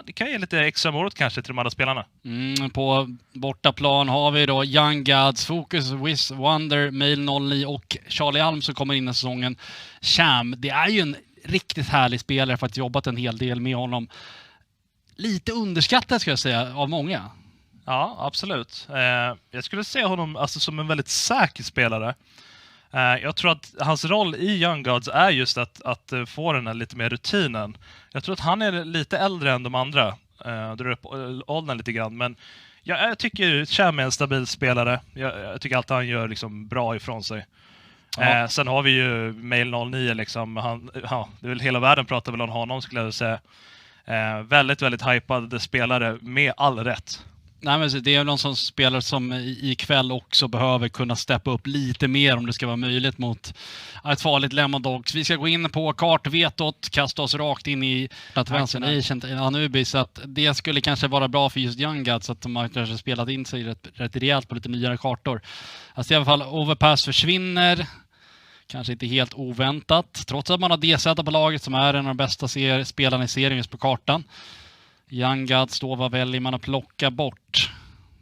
det kan ge lite extra morot kanske till de andra spelarna. På bortaplan har vi då Young Gods, Focus, Wiz, Wonder, Mail 09 och Charlie Alm som kommer in i säsongen. Sham, det är ju en riktigt härlig spelare för att jobbat en hel del med honom. Lite underskattad ska jag säga av många. Ja, absolut. Jag skulle se honom alltså som en väldigt säker spelare. Jag tror att hans roll i Young Gods är just att få den här lite mer rutinen. Jag tror att han är lite äldre än de andra. Drar upp åldern lite grann. Men jag tycker Cham är en stabil spelare. Jag tycker alltid han gör liksom bra ifrån sig. Ja. Sen har vi ju Mail 09 liksom. Det är väl hela världen pratar väl om honom skulle jag säga. Väldigt, väldigt hypad spelare med all rätt. Nej, men det är någon som spelare som ikväll också behöver kunna steppa upp lite mer om det ska vara möjligt mot ett farligt Lemon Dogs. Vi ska gå in på kartvetot, kasta oss rakt in i Advanced Agent Anubis, så att det skulle kanske vara bra för just Young Gods att de har kanske spelat in sig rätt rejält på lite nyare kartor. Alltså i alla fall Overpass försvinner. Kanske inte helt oväntat, trots att man har DZ på laget som är en av de bästa spelarna i serien just på kartan. Young Gods då, vad väljer man att plocka bort?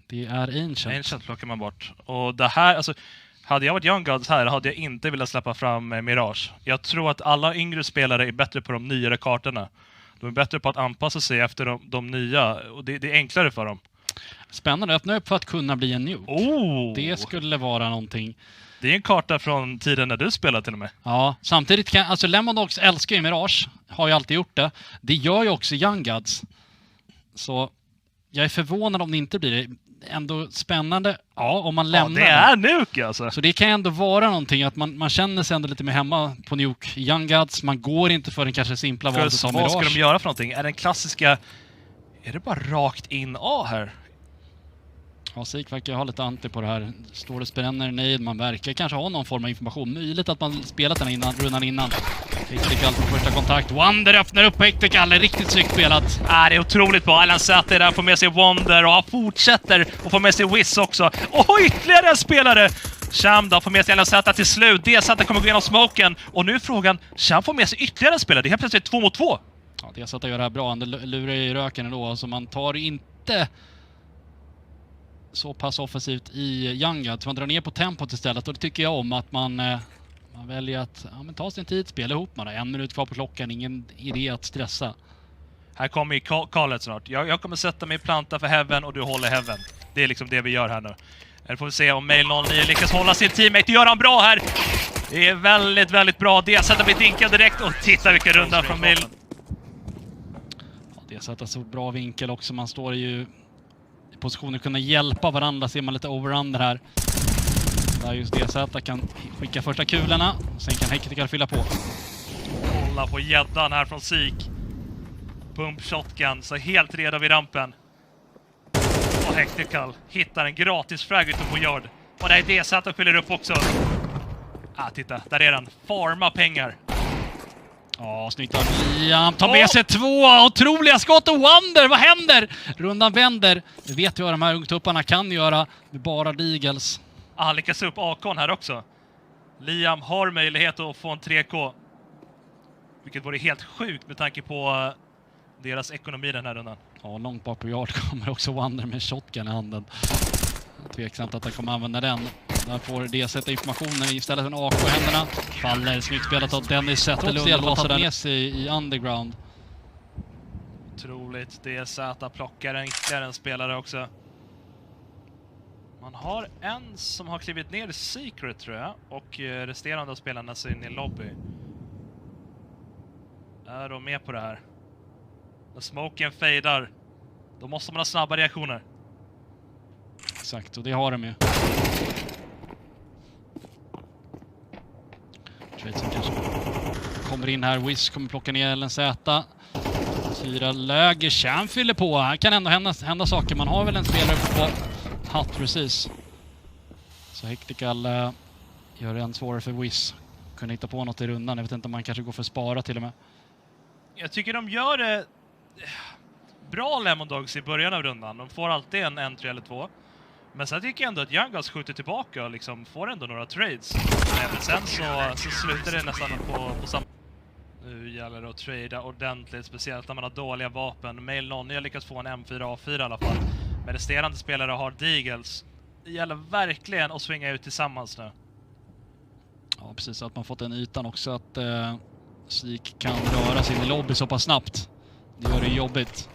Det är Ancient. Ancient plockar man bort. Och det här, alltså, hade jag varit Young Gods här hade jag inte velat släppa fram Mirage. Jag tror att alla yngre spelare är bättre på de nyare kartorna. De är bättre på att anpassa sig efter de nya, och det är enklare för dem. Spännande, öppna upp för att kunna bli en nuke. Det skulle vara någonting. Det är en karta från tiden när du spelade till och med. Ja, samtidigt kan, alltså Lemon Dogs älskar ju Mirage, har ju alltid gjort det. Det gör ju också Young Gods. Så jag är förvånad om det inte blir det. Ändå spännande, om man lämnar. Det är nuke alltså. Så det kan ändå vara någonting att man känner sig ändå lite mer hemma på nuke. Young Gods, man går inte för den kanske simpla valet som Mirage. Vad ska de göra för någonting? Är den klassiska, är det bara rakt in här? Ja, Sik verkar ha lite anti på det här. Står det spänner nöjd, man verkar kanske ha någon form av information. Möjligt att man spelat den rundan innan. Hektikal på första kontakt. Wonder öppnar upp på Hektikal. Riktigt snyggt spelat. Det är otroligt bra. Alan Satter där får med sig Wonder och han fortsätter och får med sig Wiz också. Och ytterligare en spelare! Sham då får med sig Alan Satter till slut. Det Satter kommer gå igenom smoken. Och nu är frågan, Sham får med sig ytterligare en spelare. Det är helt plötsligt 2 mot 2. Ja, det Satter gör det här bra. Han lurar i röken ändå. Så man tar inte så pass offensivt i Young Gods. Man drar ner på tempot istället, och det tycker jag om att man väljer att ta sin tid, spela ihop. Man har 1 minut kvar på klockan, ingen idé att stressa. Här kommer ju Karlet snart. Jag kommer sätta mig i planta för Heaven och du håller Heaven. Det är liksom det vi gör här nu. Här får vi se om Mail 09 lyckas hålla sin teammate. Det gör han bra här. Det är väldigt, väldigt bra. Det sätter vi dinka direkt och titta vilka runda från Mail. Ja, det sätter så bra vinkel också. Man står ju positioner kunna hjälpa varandra, ser man lite overunder här. Där just DZ kan skicka första kulorna, sen kan Hektikal fylla på. Kolla på gäddan här från Sik. Pump shotgun, så helt redo vid rampen. Och Hektikal hittar en gratis frag ute på Yard. Och där är DZ och fyller upp också. Titta, där är den. Farma pengar. Ja, snyggt av Liam. Tar med sig 2 otroliga skott och Wonder. Vad händer? Rundan vänder. Det vet jag vad de här ungtupparna kan göra med bara Deagles. Han lyckas upp Akon här också. Liam har möjlighet att få en 3K. Vilket vore helt sjukt med tanke på deras ekonomi den här rundan. Ja, långt bak på Yard kommer också Wonder med shotgun i handen. Tveksamt att han kommer använda den. Där får det sätta informationen istället för en AK i händerna. Faller, snyggt spelat av Dennis Zetterlund. Låser den med sig i underground. Otroligt. DZ plockar en ytterligare en spelare också. Man har en som har klivit ner i Secret tror jag. Och resterande av spelarna ser in i lobby. Är de med på det här? När smoken fejdar, då måste man ha snabba reaktioner. Exakt, och det har de ju. Schweiz kanske kommer in här. Wiz kommer plocka ner LNZ. 4 läge. Sham fyller på. Här kan ändå hända saker. Man har väl en spelare på hatt precis. Så Hektikal gör det än svårare för Wiz. Kunna hitta på något i rundan. Jag vet inte om man kanske går för spara till och med. Jag tycker de gör det bra, Lemon Dogs, i början av rundan. De får alltid en entry eller 2. Men sen tycker jag ändå att Young Gods skjuter tillbaka och liksom får ändå några trades. Men sen så slutar det nästan på samma... Nu gäller det att trada ordentligt, speciellt när man har dåliga vapen. Mail Nonny har lyckats få en M4A4 i alla fall. Men resterande spelare har Deagles. Det gäller verkligen att swinga ut tillsammans nu. Ja, precis. Att man fått den ytan också att Sik kan röra sig in i lobby så pass snabbt. Det gör det jobbigt.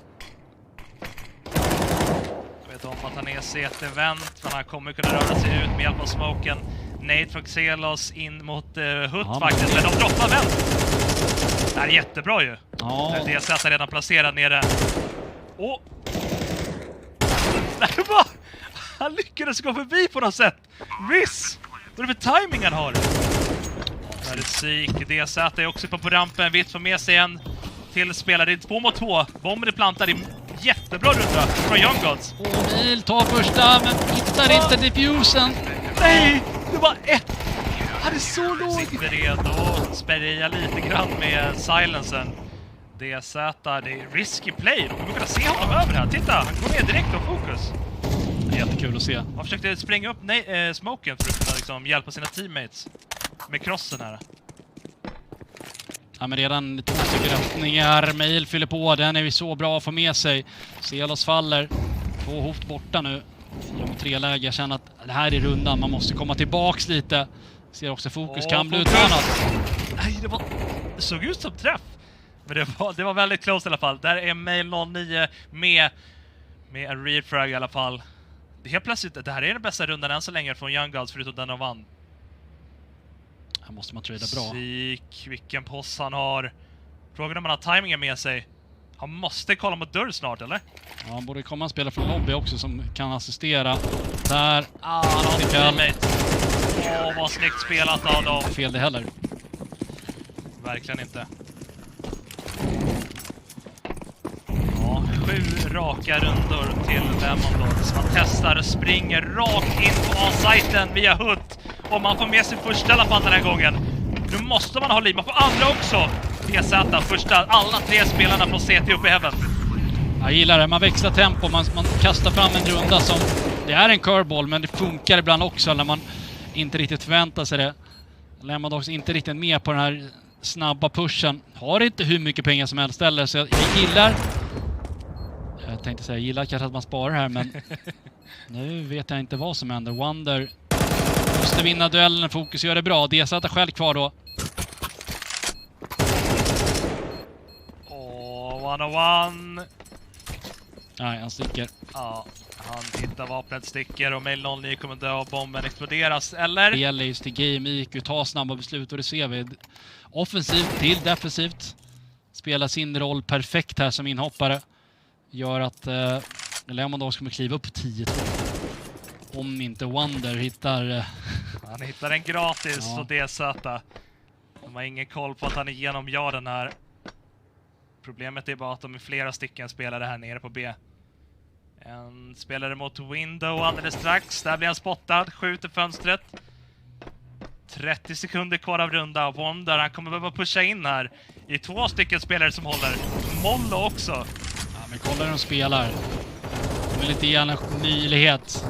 Jag vet om att han är CT-vänt, men han kommer kunna röra sig ut med hjälp av smoken. Nate från Xelos in mot Hutt faktiskt, men de droppar väl. Det här är jättebra ju. Ja. DZ är redan placerad nere. Åh! Det var... Han lyckades gå förbi på något sätt. Riss! Vad är det för timing han har? Där är Sik. DZ är också på rampen. Vitt får med sig en till spelare. 2 mot 2. Bomben är plantad i jättebra runda från Young Gods. Mil tar första, men hittar inte diffusen. Nej! Det var ett! Han är så låg! Sitter redo och spärrar lite grann med silensen. DZ, det är risky play. De kommer kunna se honom över här. Titta, han går ner direkt på fokus. Det är jättekul att se. Han försökte spränga upp smoken för att kunna liksom hjälpa sina teammates med crossen här. Ja, men redan 2 stycken öppningar. Mail fyller på. Den är vi så bra att få med sig. Xelos faller. 2 hot borta nu. 4-3-läge. Jag känner att det här är rundan. Man måste komma tillbaks lite. Ser också fokus kan bli utmanat. Nej, det såg ut som träff. Men det var väldigt close i alla fall. Där är Mail 09 med en rear frag i alla fall. Helt plötsligt, det här är den bästa rundan än så länge från Young Gods förutom den de vann. Här måste man trada bra. Sik, vilken post han har. Frågan om han har timingen med sig. Han måste kolla mot dörr snart, eller? Ja, han borde komma en spelare från lobby också som kan assistera. Där. Han har en teammate. Vad snyggt spelat av dem. Fel det heller. Verkligen inte. Ja, 7 raka rundor till Lemondogs. Man testar och springer rakt in på A-siten via Hutt. Och man får med sig första i alla fall den här gången. Nu måste man ha liv. Man får andra också. DZ, första. Alla 3 spelarna från CT upp i Heaven. Jag gillar det. Man växlar tempo. Man kastar fram en runda som... Det är en curveball, men det funkar ibland också när man inte riktigt förväntar sig det. Lemondogs inte riktigt med på den här snabba pushen. Har inte hur mycket pengar som helst heller, så jag gillar... Jag tänkte säga, jag gillar kanske att man sparar här, men nu vet jag inte vad som händer. Wonder måste vinna duellen, fokus gör det bra. DZ är själv kvar då. Åh, 101. Nej, han sticker. Ja, han hittar vapnet, sticker och Mail 09 kommer dö och bomben exploderas, eller? Det gäller just till game, IQ, ta snabba beslut och det ser vi. Offensivt till defensivt. Spelar sin roll perfekt här som inhoppare. Gör att Lemondogs kommer kliva upp på 10-2. Om inte Wonder hittar... Han hittar den gratis, ja. och DZ. De har ingen koll på att han är genom yarden här. Problemet är bara att de är flera stycken spelare här nere på B. En spelare mot window alldeles strax. Där blir han spottad, skjuter fönstret. 30 sekunder kvar av runda. Wonder, han kommer behöva pusha in här. Det är 2 stycken spelare som håller. Mollo också. Ja, men kolla hur de spelar. De vill inte ge en möjlighet.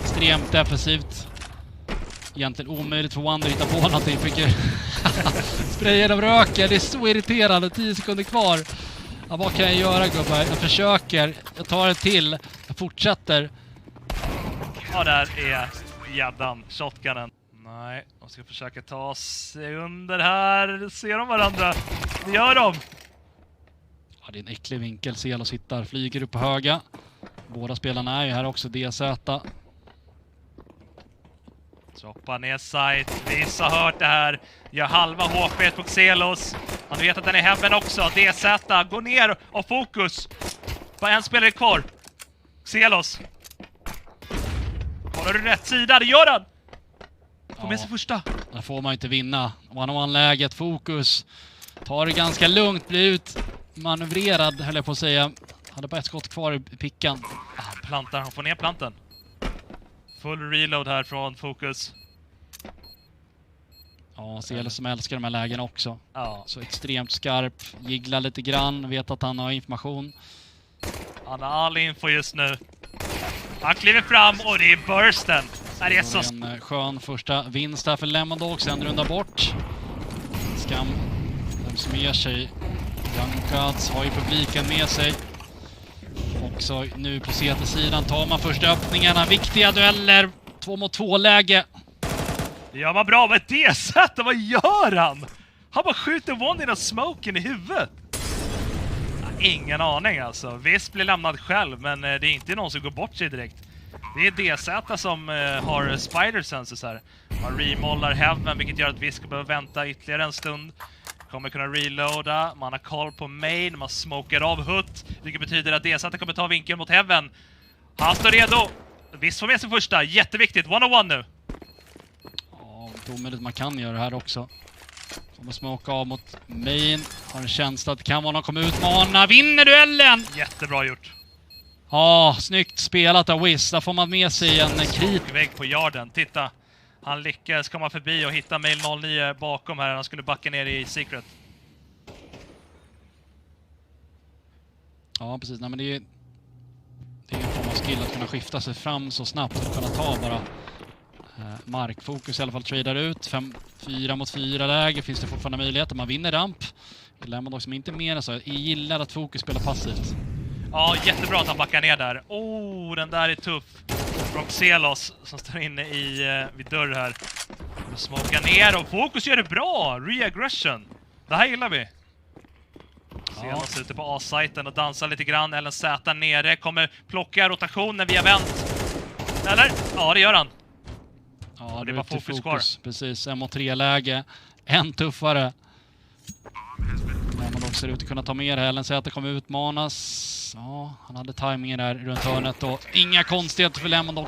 Extremt defensivt. Egentligen omöjligt för Wonder att hitta på någonting. Fick ju spraya av röken. Det är så irriterande. 10 sekunder kvar. Ja, vad kan jag göra, gubbar? Jag försöker. Jag tar ett till. Jag fortsätter. Ja, där är gäddan. Shotgunnen. Nej, de ska försöka ta sig under här. Ser de varandra? Det gör de. Ja, det är en äcklig vinkel. Xelos hittar. Flyger upp på höga. Båda spelarna är ju här också. DZ. Droppa ner side. Vissa har hört det här. Gör halva HP på Xelos. Han vet att den är Heaven också. DZ går ner och fokus. Bara en spelare kvar. Xelos. Håller du rätt sida? Det gör han! Får med sig första. Där får man inte vinna. One-on-one-läget, fokus. Tar det ganska lugnt, blir ut manövrerad, höll jag på att säga. Hade bara ett skott kvar i pickan. Han plantar, han får ner planten. Full reload här från fokus. Ja, Xelos som älskar de här lägena också. Ja. Så extremt skarp, gigglar lite grann, vet att han har information. Han har all info just nu. Han kliver fram och det är bursten. Det är så... En skön första vinst här för Lemondogs, en runda bort. Skam. Dogs med sig. Young Gods har ju publiken med sig. Också nu på CT-sidan tar man första öppningarna. Viktiga dueller. 2 mot 2 läge. Det gör man bra med det sättet. Vad gör han? Han bara skjuter one in och smoken i huvudet. Ingen aning alltså. Visst blir lämnad själv, men det är inte någon som går bort sig direkt. Det är DZ som har spider senses här. Man remollar Heaven, vilket gör att vi ska behöva vänta ytterligare en stund. Kommer kunna reloada, man har call på main, man smokar av Hut, vilket betyder att DZ kommer ta vinkeln mot Heaven. Han står redo. Visst får med sig första, jätteviktigt, 1-on-1 nu. Ja, det är omöjligt man kan göra det här också. Kommer smoka av mot main, har en känsla att det kan vara någon kommer utmana, vinner duellen! Jättebra gjort. Ja, snyggt spelat av Wiz. Där får man med sig en krit. Vägg på yarden, titta. Han lyckas komma förbi och hitta mail 09 bakom här. Han skulle backa ner i secret. Ja, precis. Nej, men det är en form av skill att kunna skifta sig fram så snabbt och kunna ta bara markfokus. I alla fall tradar ut. 4 mot 4 läge finns det fortfarande möjligheter. Man vinner ramp. Lemon som inte mer så. Jag gillar att fokus spelar passivt. Ja, jättebra att han backar ner där. Oh, den där är tuff. Roxelos som står inne vid dörr här. Och smokar ner och fokus gör det bra. Re-aggression. Det här gillar vi. Xelos ute på A-sajten och dansar lite grann. Ellen Z nere. Kommer plocka rotationen via vänt. Eller? Ja, det gör han. Ja, det var fokus kvar. Precis, 1 mot 3 läge. Än tuffare. Man ser ut att kunna ta med det här. Ellen Z kommer utmanas. Ja, han hade timingen där runt hörnet och inga konstigheter för Lemon.